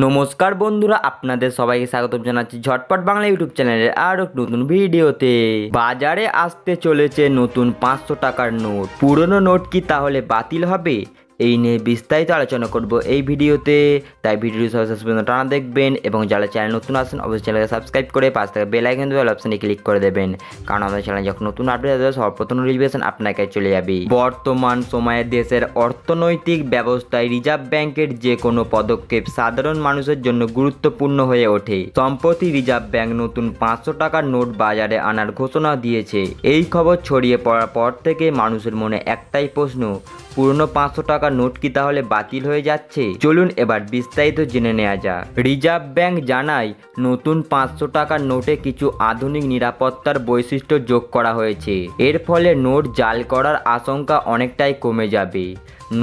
নমস্কার বন্ধুরা, আপনাদের সবাইকে স্বাগত জানাচ্ছি ঝটপট বাংলা ইউটিউব চ্যানেলের আর এক নতুন ভিডিওতে। বাজারে আসতে চলেছে নতুন 500 টাকার নোট। পুরনো নোট কি তাহলে বাতিল হবে? এই নিয়ে বিস্তারিত আলোচনা করব এই ভিডিওতে, তাই ভিডিওটি সবাই শেষ পর্যন্ত টানা দেখবেন এবং যারা চ্যানেল নতুন আসেন অবশ্যই চ্যানেলকে সাবস্ক্রাইব করে পাশ থেকে বেল আইকন দেওয়া অপশনে ক্লিক করে দেবেন, কারণ আমাদের চ্যানেল যখন নতুন আপডেট আসবে সর্বপ্রথম নোটিফিকেশন আপনার কাছে চলে যাবে। বর্তমান সময়ে দেশের অর্থনৈতিক ব্যবস্থায় রিজার্ভ ব্যাংকের যে কোনো পদক্ষেপ সাধারণ মানুষের জন্য গুরুত্বপূর্ণ হয়ে ওঠে। সম্প্রতি রিজার্ভ ব্যাংক নতুন 500 টাকার নোট বাজারে আনার ঘোষণা দিয়েছে। এই খবর ছড়িয়ে পড়ার পর থেকে মানুষের মনে একটাই প্রশ্ন, পুরনো 500 টাকার নোট কি তাহলে বাতিল হয়ে যাচ্ছে? চলুন এবার বিস্তারিত জেনে নেওয়া যাক। রিজার্ভ ব্যাংক জানায় নতুন 500 টাকার নোটে কিছু আধুনিক নিরাপত্তার বৈশিষ্ট্য যোগ করা হয়েছে। এর ফলে নোট জাল করার আশঙ্কা অনেকটাই কমে যাবে।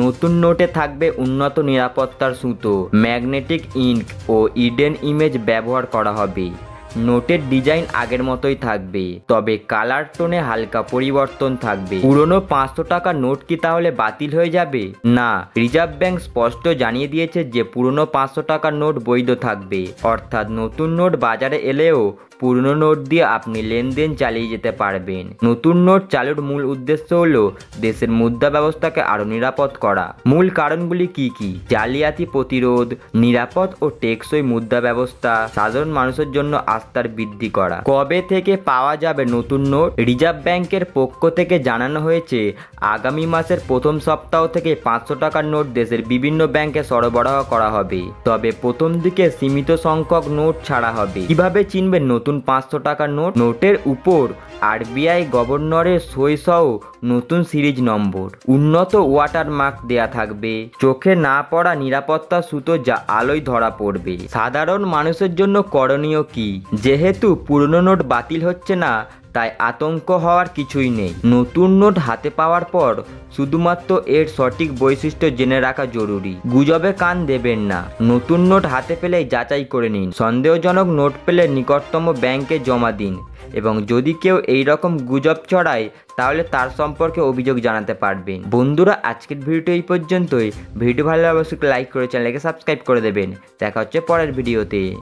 নতুন নোটে থাকবে উন্নত নিরাপত্তার সুতো, ম্যাগনেটিক ইঙ্ক ও ইডেন ইমেজ ব্যবহার করা হবে। নোটের ডিজাইন আগের মতোই থাকবে, তবে কালার টোনে হালকা পরিবর্তন থাকবে। পুরনো 500 টাকার নোট কি তাহলে বাতিল হয়ে যাবে? না, রিজার্ভ ব্যাংক স্পষ্ট জানিয়ে দিয়েছে যে পুরনো 500 টাকার নোট বৈধ থাকবে। অর্থাৎ নতুন নোট বাজারে এলেও পুরনো নোট দিয়ে আপনি লেনদেন চালিয়ে যেতে পারবেন। নতুন নোট চালুর মূল উদ্দেশ্য হলো দেশের মুদ্রা ব্যবস্থাকে আরও নিরাপদ করা। মূল কারণগুলি কি কি? জালিয়াতি প্রতিরোধ, নিরাপদ ও টেকসই মুদ্রা ব্যবস্থা, সাধারণ মানুষের জন্য আস্থার বৃদ্ধি করা। কবে থেকে পাওয়া যাবে নতুন নোট? রিজার্ভ ব্যাংকের পক্ষ থেকে জানানো হয়েছে আগামী মাসের প্রথম সপ্তাহ থেকে 500 টাকার নোট দেশের বিভিন্ন ব্যাংকে সরবরাহ করা হবে। তবে প্রথম দিকে সীমিত সংখ্যক নোট ছাড়া হবে। কিভাবে চিনবেন নতুন 500 টাকার নোট? নোটের উপর আরবিআই গভর্নরের সই সহ নতুন সিরিজ নম্বর, উন্নত ওয়াটারমার্ক দেয়া থাকবে, চোখে না পড়া নিরাপত্তা সুতো যা আলোয় ধরা পড়বে। সাধারণ মানুষের জন্য করণীয় কি? যেহেতু পুরনো নোট বাতিল হচ্ছে না, তাই আতঙ্ক হওয়ার কিছুই নেই। নতুন নোট হাতে পাওয়ার পর শুধুমাত্র এর সঠিক বৈশিষ্ট্য জেনে রাখা জরুরি। গুজবে কান দেবেন না। নতুন নোট হাতে পেলেই যাচাই করে নিন। সন্দেহজনক নোট পেলে নিকটতম ব্যাংকে জমা দিন এবং যদি কেউ এই রকম গুজব ছড়ায় তাহলে তার সম্পর্কে অভিযোগ জানাতে পারবেন। বন্ধুরা, আজকের ভিডিওটি এই পর্যন্তই। ভিডিও ভালো লাগলে অবশ্যই লাইক করে চ্যানেলকে সাবস্ক্রাইব করে দেবেন। দেখা হচ্ছে পরের ভিডিওতে।